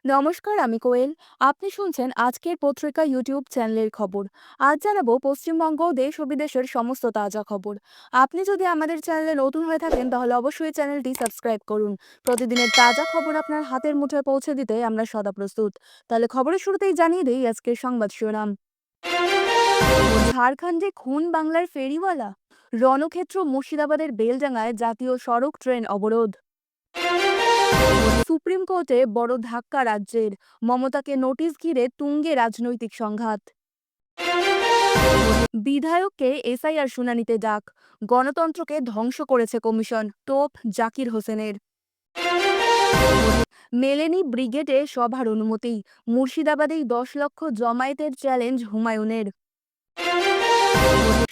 নমস্কার, আমি কোয়েল। আপনি শুনছেন আজকের পত্রিকা ইউটিউব চ্যানেলের খবর। আজ জানাবো পশ্চিমবঙ্গ, দেশ ও বিদেশের সমস্ত তাজা খবর। আপনি যদি আমাদের চ্যানেলে নতুন হয়ে থাকেন তাহলে অবশ্যই চ্যানেলটি সাবস্ক্রাইব করুন। প্রতিদিনের তাজা খবর আপনার হাতের মুঠোয় পৌঁছে দিতে আমরা সদা প্রস্তুত। তাহলে খবরের শুরুতেই জানিয়ে দিই আজকের সংবাদ শিরোনাম। ঝাড়খণ্ডে খুন বাংলার ফেরিওয়ালা, রণক্ষেত্র মুর্শিদাবাদের বেলডাঙ্গায় জাতীয় সড়ক ট্রেন অবরোধ। সুপ্রিম কোর্টে বড় ধাক্কা রাজ্যের, মমতাকে নোটিশ ঘিরে তুঙ্গে রাজনৈতিক সংঘাত। বিধায়ককে এসআইআর শুনানিতে ডাক, গণতন্ত্রকে ধ্বংস করেছে কমিশন, তোপ জাকির হোসেনের। মেলেনি ব্রিগেডে সভার অনুমতি, মুর্শিদাবাদেই 10 লক্ষ জমায়েতের চ্যালেঞ্জ হুমায়ুনের।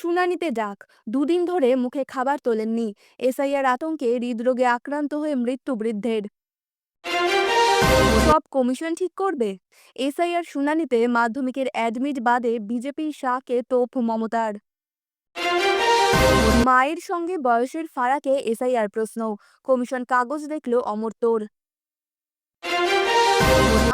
শুনানিতে ডাক, দুদিন ধরে মুখে খাবার তোলেননি, এসআইআর আতঙ্কে হৃদরোগে আক্রান্ত হয়ে মৃত্যু বৃদ্ধের। সব কমিশন ঠিক করবে। এসআইআর শুনানিতে মাধ্যমিকের অ্যাডমিট বাদে বিজেপির শাহকে তোপ মমতার। মায়ের সঙ্গে বয়সের ফারাকে এসআইআর প্রশ্ন, কমিশন কাগজ দেখল অমর্ত্যর।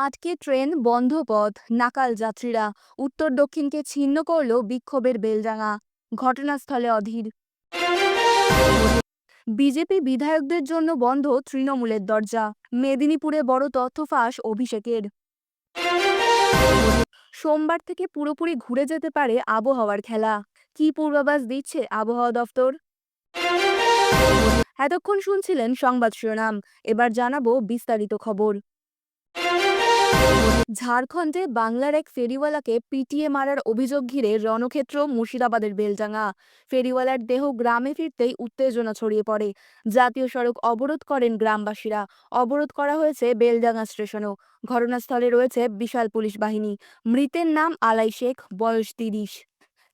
আটকে ট্রেন, বন্ধ পথ, নাকাল যাত্রীরা, উত্তর দক্ষিণকে ছিন্ন করল বিক্ষোভের বেলডাঙা, ঘটনাস্থলে অধীর। বিজেপি বিধায়কদের জন্য বন্ধ তৃণমূলের দরজা, মেদিনীপুরে বড় তথ্য ফাঁস অভিষেকের। সোমবার থেকে পুরোপুরি ঘুরে যেতে পারে আবহাওয়ার খেলা, কি পূর্বাভাস দিচ্ছে আবহাওয়া দফতর। এতক্ষণ শুনছিলেন সংবাদ শিরোনাম, এবার জানাবো বিস্তারিত খবর। ঝাড়খণ্ডে বাংলার এক ফেরিওয়ালাকে পিটিয়ে মারার অভিযোগ ঘিরে রণক্ষেত্র মুর্শিদাবাদের বেলডাঙ্গা। ফেরিওয়ালার দেহ গ্রামে ফিরতেই উত্তেজনা ছড়িয়ে পড়ে। জাতীয় সড়ক অবরোধ করেন গ্রামবাসীরা। অবরোধ করা হয়েছে বেলডাঙ্গা স্টেশনও। ঘটনাস্থলে রয়েছে বিশাল পুলিশ বাহিনী। মৃতের নাম আলাই শেখ, বয়স 30।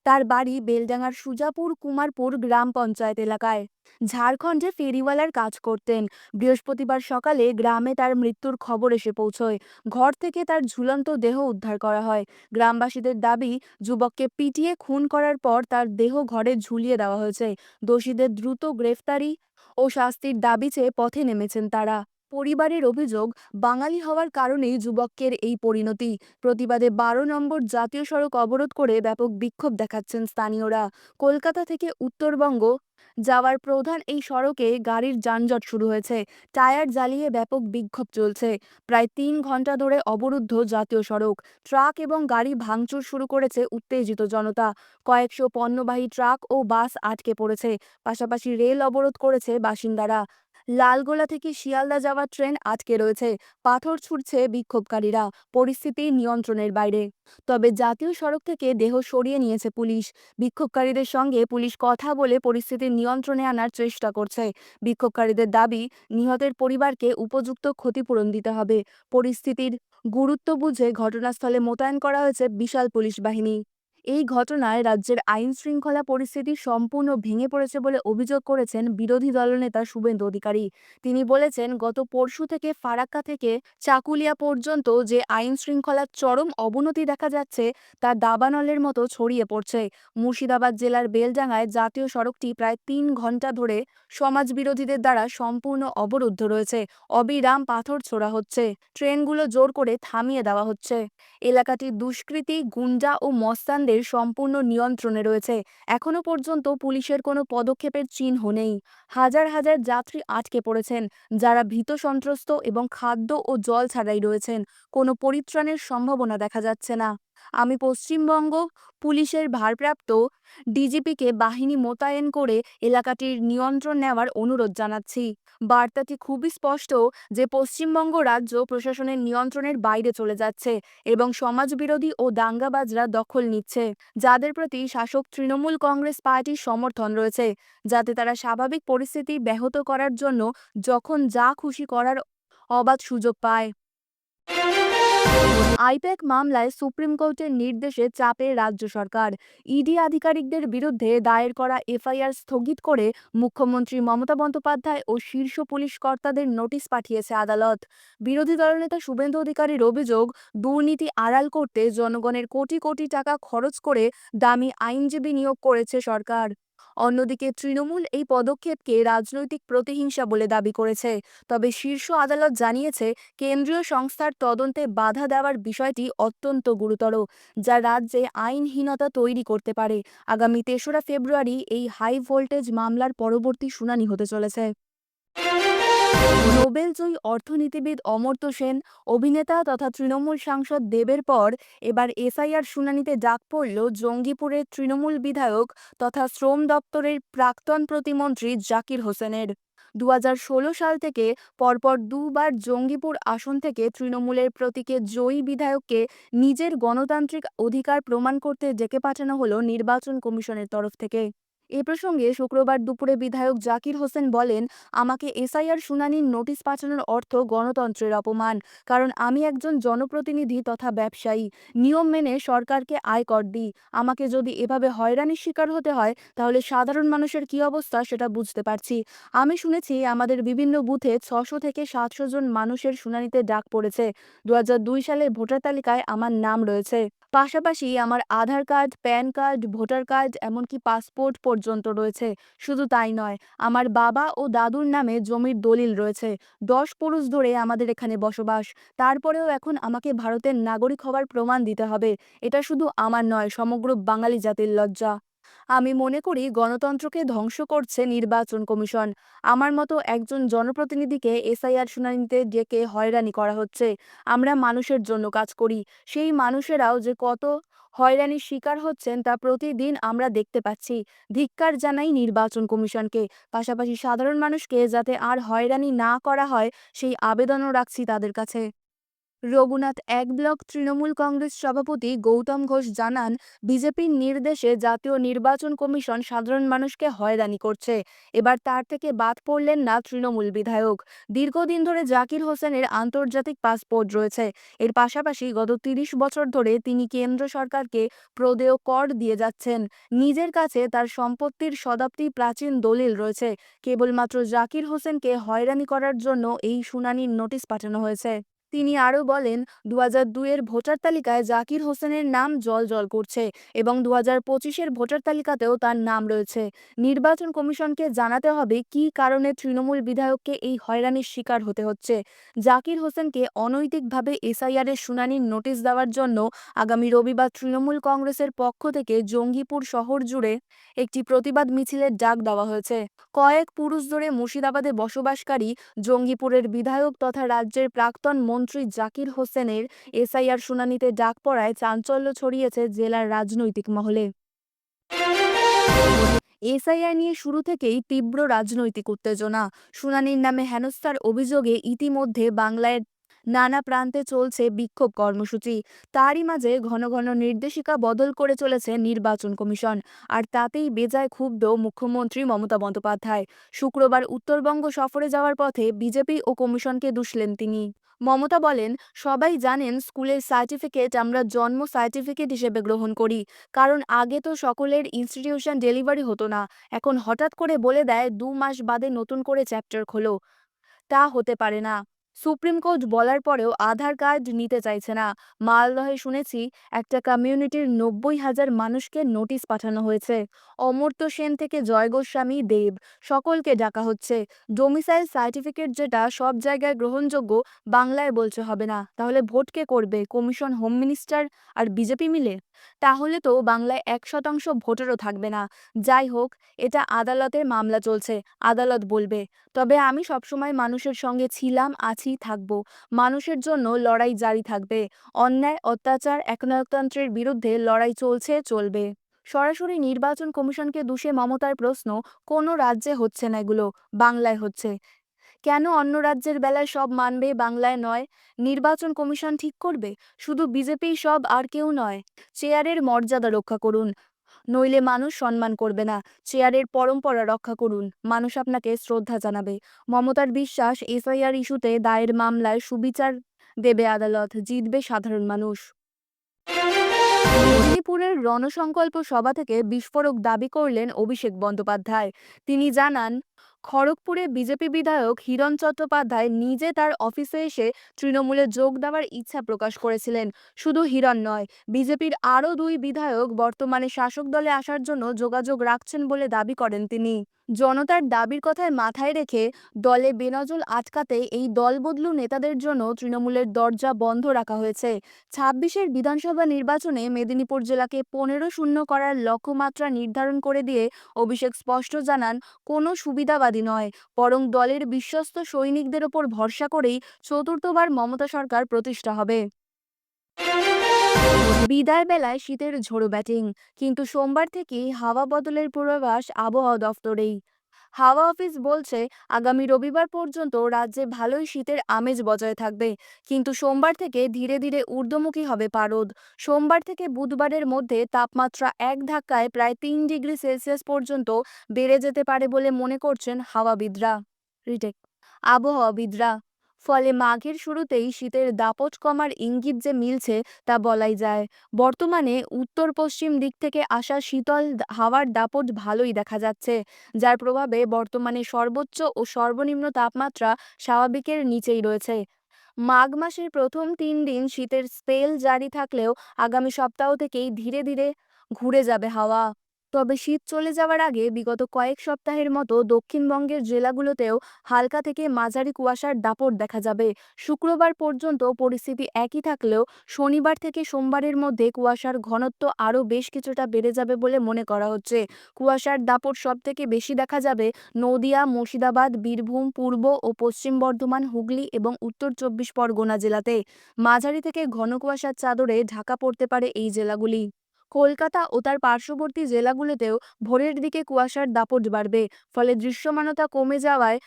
তার বাড়ি বেলডাঙ্গার সুজাপুর কুমারপুর গ্রাম পঞ্চায়েত এলাকায়। ঝাড়খণ্ডে ফেরিওয়ালার কাজ করতেন। বৃহস্পতিবার সকালে গ্রামে তার মৃত্যুর খবর এসে পৌঁছয়। ঘর থেকে তার ঝুলন্ত দেহ উদ্ধার করা হয়। গ্রামবাসীদের দাবি, যুবককে পিটিয়ে খুন করার পর তার দেহ ঘরে ঝুলিয়ে দেওয়া হয়েছে। দোষীদের দ্রুত গ্রেফতারি ও শাস্তির দাবি চেয়ে পথে নেমেছেন তারা। পরিবারের অভিযোগ, বাঙালি হওয়ার কারণেই যুবকের এই পরিণতি। প্রতিবাদে 12 নম্বর জাতীয় সড়ক অবরোধ করে ব্যাপক বিক্ষোভ দেখাচ্ছেন স্থানীয়রা। কলকাতা থেকে উত্তরবঙ্গ যাওয়ার প্রধান এই সড়কে গাড়ির যানজট শুরু হয়েছে। টায়ার জ্বালিয়ে ব্যাপক বিক্ষোভ চলছে। প্রায় 3 ঘন্টা ধরে অবরুদ্ধ জাতীয় সড়ক। ট্রাক এবং গাড়ি ভাঙচুর শুরু করেছে উত্তেজিত জনতা। কয়েকশো পণ্যবাহী ট্রাক ও বাস আটকে পড়েছে। পাশাপাশি রেল অবরোধ করেছে বাসিন্দারা। লালগোলা থেকে শিয়ালদা যাওয়ার ট্রেন আটকে রয়েছে। পাথর ছুড়ছে বিক্ষোভকারীরা। পরিস্থিতি নিয়ন্ত্রণের বাইরে। তবে জাতীয় সড়ক থেকে দেহ সরিয়ে নিয়েছে পুলিশ। বিক্ষোভকারীদের সঙ্গে পুলিশ কথা বলে পরিস্থিতি নিয়ন্ত্রণে আনার চেষ্টা করছে। বিক্ষোভকারীদের দাবি, নিহতের পরিবারকে উপযুক্ত ক্ষতিপূরণ দিতে হবে। পরিস্থিতির গুরুত্ব বুঝে ঘটনাস্থলে মোতায়েন করা হয়েছে বিশাল পুলিশ বাহিনী। এই ঘটনায় রাজ্যের আইন শৃঙ্খলা পরিস্থিতি সম্পূর্ণ ভেঙে পড়েছে বলে অভিযোগ করেছেন বিরোধী দলনেতা শুভেন্দু অধিকারী। তিনি বলেছেন, গত পরশু থেকে ফারাক্কা থেকে চাকুলিয়া পর্যন্ত যে আইন শৃঙ্খলার চরম অবনতি দেখা যাচ্ছে তা দাবানলের মতো ছড়িয়ে পড়ছে। মুর্শিদাবাদ জেলার বেলডাঙ্গায় জাতীয় সড়কটি প্রায় 3 ঘন্টা ধরে সমাজবিরোধীদের দ্বারা সম্পূর্ণ অবরুদ্ধ রয়েছে। অবিরাম পাথর ছোড়া হচ্ছে, ট্রেনগুলো জোর করে থামিয়ে দেওয়া হচ্ছে। এলাকাটি দুষ্কৃতী, গুন্ডা ও মস্তানদের সম্পূর্ণ নিয়ন্ত্রণে রয়েছে। এখনো পর্যন্ত পুলিশের কোনো পদক্ষেপের চিহ্ন নেই। হাজার হাজার যাত্রী আটকে পড়েছেন, যারা ভীত সন্ত্রস্ত এবং খাদ্য ও জল ছাড়াই রয়েছেন। কোনো পরিত্রাণের সম্ভাবনা দেখা যাচ্ছে না। আমি পশ্চিমবঙ্গ পুলিশের ভারপ্রাপ্ত ডিজিপিকে বাহিনী মোতায়েন করে এলাকাটির নিয়ন্ত্রণ নেওয়ার অনুরোধ জানাচ্ছি। বার্তাটি খুবই স্পষ্ট যে পশ্চিমবঙ্গ রাজ্য প্রশাসনের নিয়ন্ত্রণের বাইরে চলে যাচ্ছে এবং সমাজবিরোধী ও দাঙ্গাবাজরা দখল নিচ্ছে, যাদের প্রতি শাসক তৃণমূল কংগ্রেস পার্টির সমর্থন রয়েছে, যাতে তারা স্বাভাবিক পরিস্থিতি ব্যাহত করার জন্য যখন যা খুশি করার অবাধ সুযোগ পায়। আইপ্যাক মামলায় সুপ্রিম কোর্টের নির্দেশে চাপে রাজ্য সরকার। ইডি আধিকারিকদের বিরুদ্ধে দায়ের করা এফআইআর স্থগিত করে মুখ্যমন্ত্রী মমতা বন্দ্যোপাধ্যায় ও শীর্ষ পুলিশ কর্তাদের নোটিশ পাঠিয়েছে আদালত। বিরোধী দলনেতা শুভেন্দু অধিকারীর অভিযোগ, দুর্নীতি আড়াল করতে জনগণের কোটি কোটি টাকা খরচ করে দামি আইনজীবী নিয়োগ করেছে সরকার। অন্যদিকে তৃণমূল এই পদক্ষেপকে রাজনৈতিক প্রতিহিংসা বলে দাবি করেছে। তবে শীর্ষ আদালত জানিয়েছে, কেন্দ্রীয় সংস্থার তদন্তে বাধা দেওয়ার বিষয়টি অত্যন্ত গুরুতর, যা রাজ্যে আইনহীনতা তৈরি করতে পারে। আগামী ৩রা ফেব্রুয়ারি এই হাই ভোল্টেজ মামলার পরবর্তী শুনানি হতে চলেছে। নোবেলজয়ী অর্থনীতিবিদ অমর্ত্য সেন, অভিনেতা তথা তৃণমূল সাংসদ দেবের পর এবার এসআইআর শুনানিতে ডাক পড়ল জঙ্গিপুরের তৃণমূল বিধায়ক তথা শ্রম দপ্তরের প্রাক্তন প্রতিমন্ত্রী জাকির হোসেনের। ২০১৬ সাল থেকে পরপর দুবার জঙ্গিপুর আসন থেকে তৃণমূলের প্রতীকে জয়ী বিধায়ককে নিজের গণতান্ত্রিক অধিকার প্রমাণ করতে ডেকে পাঠানো হলো নির্বাচন কমিশনের তরফ থেকে। এ প্রসঙ্গে শুক্রবার দুপুরে বিধায়ক জাকির হোসেন বলেন, আমাকে এসআইআর শুনানির নোটিশ পাঠানোর অর্থ গণতন্ত্রের অপমান। কারণ আমি একজন জনপ্রতিনিধি তথা ব্যবসায়ী, নিয়ম মেনে সরকারকে আয়কর দিই। আমাকে যদি এভাবে হয়রানির শিকার হতে হয়, তাহলে সাধারণ মানুষের কি অবস্থা সেটা বুঝতে পারছি। আমি শুনেছি আমাদের বিভিন্ন বুথে ৬০০ থেকে ৭০০ জন মানুষের শুনানিতে ডাক পড়েছে। ২০০২ সালের ভোটার তালিকায় আমার নাম রয়েছে। পাশাপাশি আমার Aadhaar card, PAN card, voter card, এমনকি পাসপোর্ট পর্যন্ত রয়েছে। শুধু তাই নয়, আমার বাবা ও দাদুর নামে জমির দলিল রয়েছে। ১০ পুরুষ ধরে আমাদের এখানে বসবাস। তারপরেও এখন আমাকে ভারতের নাগরিক হওয়ার প্রমাণ দিতে হবে। এটা শুধু আমার নয়, সমগ্র বাঙালি জাতির লজ্জা। আমি মনে করি গণতন্ত্রকে ধ্বংস করছে নির্বাচন কমিশন। আমার মতো একজন জনপ্রতিনিধিকে এসআইআর শুনানিতে ডেকে হয়রানি করা হচ্ছে। আমরা মানুষের জন্য কাজ করি। সেই মানুষেরাও যে কত হয়রানির শিকার হচ্ছেন তা প্রতিদিন আমরা দেখতে পাচ্ছি। ধিক্কার জানাই নির্বাচন কমিশনকে। পাশাপাশি সাধারণ মানুষকে যাতে আর হয়রানি না করা হয়, সেই আবেদনও রাখছি তাদের কাছে। রঘুনাথ ১ ব্লক তৃণমূল কংগ্রেস সভাপতি গৌতম ঘোষ জানান, বিজেপির নির্দেশে জাতীয় নির্বাচন কমিশন সাধারণ মানুষকে হয়রানি করছে। এবার তার থেকে বাদ পড়লেন না তৃণমূল বিধায়ক। দীর্ঘদিন ধরে জাকির হোসেনের আন্তর্জাতিক পাসপোর্ট রয়েছে। এর পাশাপাশি গত ৩০ বছর ধরে তিনি কেন্দ্র সরকারকে প্রদেয় কর দিয়ে যাচ্ছেন। নিজের কাছে তার সম্পত্তির শতাব্দী প্রাচীন দলিল রয়েছে। কেবলমাত্র জাকির হোসেনকে হয়রানি করার জন্য এই শুনানির নোটিশ পাঠানো হয়েছে। তিনি আরও বলেন, ২০০২ এর ভোটার তালিকায় জাকির হোসেনের নাম জ্বলজ্বল করছে এবং ২০২৫-এর ভোটার তালিকাতেও তার নাম রয়েছে। নির্বাচন কমিশনকে জানাতে হবে কী কারণে তৃণমূল বিধায়ককে এই হয়রানির শিকার হতে হচ্ছে। জাকির হোসেনকে অনৈতিকভাবে এসআইআরের শুনানির নোটিশ দেওয়ার জন্য আগামী রবিবার তৃণমূল কংগ্রেসের পক্ষ থেকে জঙ্গিপুর শহর জুড়ে একটি প্রতিবাদ মিছিলের ডাক দেওয়া হয়েছে। কয়েক পুরুষ ধরে মুর্শিদাবাদে বসবাসকারী জঙ্গিপুরের বিধায়ক তথা রাজ্যের প্রাক্তন মন্ত্রী জাকির হোসেনের এসআইআর শুনানিতে ডাক পড়ায় চাঞ্চল্য ছড়িয়েছে জেলার রাজনৈতিক মহলে। এসআইআর নিয়ে শুরু থেকেই তীব্র রাজনৈতিক উত্তেজনা। শুনানির নামে হেনস্থার অভিযোগে ইতিমধ্যে বাংলায় নানা প্রান্তে চলছে বিক্ষোভ কর্মসূচি। তারই মাঝে ঘন ঘন নির্দেশিকা বদল করে চলেছে নির্বাচন কমিশন। আর তাতেই বেজায় ক্ষুব্ধ মুখ্যমন্ত্রী মমতা বন্দ্যোপাধ্যায়। শুক্রবার উত্তরবঙ্গ সফরে যাওয়ার পথে বিজেপি ও কমিশনকে দুষলেন তিনি। মমতা বলেন, সবাই জানেন স্কুলের সার্টিফিকেট আমরা জন্ম সার্টিফিকেট হিসেবে গ্রহণ করি। কারণ আগে তো সকলের ইনস্টিটিউশন ডেলিভারি হতো না। এখন হঠাৎ করে বলে দেয় ২ মাস বাদে নতুন করে চ্যাপ্টার খোলো। তা হতে পারে না। সুপ্রিম কোর্ট বলার পরেও আধার কার্ড নিতে চাইছে না। মালদহে শুনেছি একটা কমিউনিটির ৯০,০০০ মানুষকে নোটিশ পাঠানো হয়েছে। অমর্ত্য সেন থেকে জয় গোস্বামী, দেব, সকলকে ডাকা হচ্ছে। ডোমিসাইল সার্টিফিকেট যেটা সব জায়গায় গ্রহণযোগ্য, বাংলায় বলছে হবে না। তাহলে ভোট কে করবে? কমিশন, হোম মিনিস্টার আর বিজেপি মিলে? তাহলে তো বাংলায় ১% ভোটারও থাকবে না। যাই হোক, এটা আদালতের মামলা চলছে, আদালত বলবে। তবে আমি সবসময় মানুষের সঙ্গে ছিলাম, আছি, থাকব। মানুষের জন্য লড়াই জারি থাকবে। অন্যায়, অত্যাচার, একনায়কতন্ত্রের বিরুদ্ধে লড়াই চলছে, চলবে। সরাসরি নির্বাচন কমিশনকে দুষে মমতার প্রশ্ন, কোনো রাজ্যে হচ্ছে না এগুলো, বাংলায় হচ্ছে। কেন অন্য রাজ্যের বেলায় সব মানবে, বাংলায় নয়? নির্বাচন কমিশন ঠিক করবে। শুধু বিজেপিই সব, আর কেউ নয়। চেয়ারের মর্যাদা রক্ষা করুন, নইলে মানুষ সম্মান করবে না। চেয়ারের পরম্পরা রক্ষা করুন, মানুষ আপনাকে শ্রদ্ধা জানাবে। মমতার বিশ্বাস, এসআইআর ইস্যুতে দায়ের মামলায় সুবিচার দেবে আদালত, জিতবে সাধারণ মানুষ। মেদিনীপুরের রণসংকল্প সভা থেকে বিস্ফোরক দাবি করলেন অভিষেক বন্দ্যোপাধ্যায়। তিনি জানান, খড়গপুরে বিজেপি বিধায়ক হিরণ চট্টোপাধ্যায় নিজে তার অফিসে এসে তৃণমূলে যোগ দেওয়ার ইচ্ছা প্রকাশ করেছিলেন। শুধু হিরণ নয়, বিজেপির আরও দুই বিধায়ক বর্তমানে শাসক দলে আসার জন্য যোগাযোগ রাখছেন বলে দাবি করেন তিনি। জনতার দাবির কথায় মাথায় রেখে দলে বেনজল আটকাতে এই দলবদলু নেতাদের জন্য তৃণমূলের দরজা বন্ধ রাখা হয়েছে। ২৬-এর বিধানসভা নির্বাচনে মেদিনীপুর জেলাকে ১৫-০ করার লক্ষ্যমাত্রা নির্ধারণ করে দিয়ে অভিষেক স্পষ্ট জানান, কোনো সুবিধাবাদী নয়, বরং দলের বিশ্বস্ত সৈনিকদের ওপর ভরসা করেই চতুর্থবার মমতা সরকার প্রতিষ্ঠা হবে। বিদায় বেলায় শীতের ঝোড়ো ব্যাটিং, কিন্তু সোমবার থেকেই হাওয়া বদলের পূর্বাভাস আবহাওয়া দফতরেই। হাওয়া অফিস বলছে আগামী রবিবার পর্যন্ত রাজ্যে ভালোই শীতের আমেজ বজায় থাকবে, কিন্তু সোমবার থেকে ধীরে ধীরে ঊর্ধ্বমুখী হবে পারদ। সোমবার থেকে বুধবারের মধ্যে তাপমাত্রা এক ধাক্কায় প্রায় ৩ ডিগ্রি সেলসিয়াস পর্যন্ত বেড়ে যেতে পারে বলে মনে করছেন হাওয়াবিদরা। রিটেক আবহাওয়াবিদরা। ফলে মাঘের শুরুতেই শীতের দাপট কমার ইঙ্গিত যে মিলছে তা বলাই যায়। বর্তমানে উত্তর পশ্চিম দিক থেকে আসা শীতল হাওয়ার দাপট ভালোই দেখা যাচ্ছে, যার প্রভাবে বর্তমানে সর্বোচ্চ ও সর্বনিম্ন তাপমাত্রা স্বাভাবিকের নিচেই রয়েছে। মাঘ মাসের প্রথম ৩ দিন শীতের স্পেল জারি থাকলেও আগামী সপ্তাহ থেকেই ধীরে ধীরে ঘুরে যাবে হাওয়া। তবে শীত চলে যাওয়ার আগে বিগত কয়েক সপ্তাহের মতো দক্ষিণবঙ্গের জেলাগুলোতেও হালকা থেকে মাঝারি কুয়াশার দাপট দেখা যাবে। শুক্রবার পর্যন্ত পরিস্থিতি একই থাকলেও শনিবার থেকে সোমবারের মধ্যে কুয়াশার ঘনত্ব আরও বেশ কিছুটা বেড়ে যাবে বলে মনে করা হচ্ছে। কুয়াশার দাপট সবথেকে বেশি দেখা যাবে নদিয়া, মুর্শিদাবাদ, বীরভূম, পূর্ব ও পশ্চিম বর্ধমান, হুগলি এবং উত্তর ২৪ পরগনা জেলাতে। মাঝারি থেকে ঘন কুয়াশার চাদরে ঢাকা পড়তে পারে এই জেলাগুলি। কলকাতা ও তার পার্শ্ববর্তী জেলাগুলোতেও ভোরের দিকে কুয়াশার দাপট বাড়বে, ফলে দৃশ্যমানতা কমে যাওয়ায়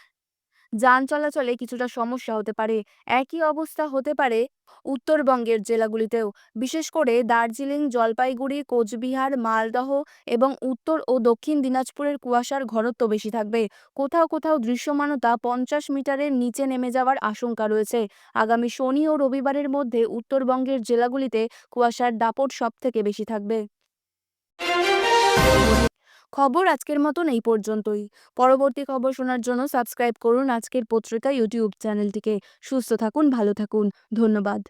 যান চলাচলে কিছুটা সমস্যা হতে পারে। একই অবস্থা হতে পারে উত্তরবঙ্গের জেলাগুলিতেও, বিশেষ করে দার্জিলিং, জলপাইগুড়ি, কোচবিহার, মালদহ এবং উত্তর ও দক্ষিণ দিনাজপুরের কুয়াশার ঘনত্ব বেশি থাকবে। কোথাও কোথাও দৃশ্যমানতা ৫০ মিটারের নিচে নেমে যাওয়ার আশঙ্কা রয়েছে। আগামী শনি ও রবিবারের মধ্যে উত্তরবঙ্গের জেলাগুলিতে কুয়াশার দাপট সবথেকে বেশি থাকবে। খবর আজকের মতন এই পর্যন্তই। পরবর্তী খবর শোনার জন্য সাবস্ক্রাইব করুন আজকের পত্রিকা ইউটিউব চ্যানেলটিকে। সুস্থ থাকুন, ভালো থাকুন। ধন্যবাদ।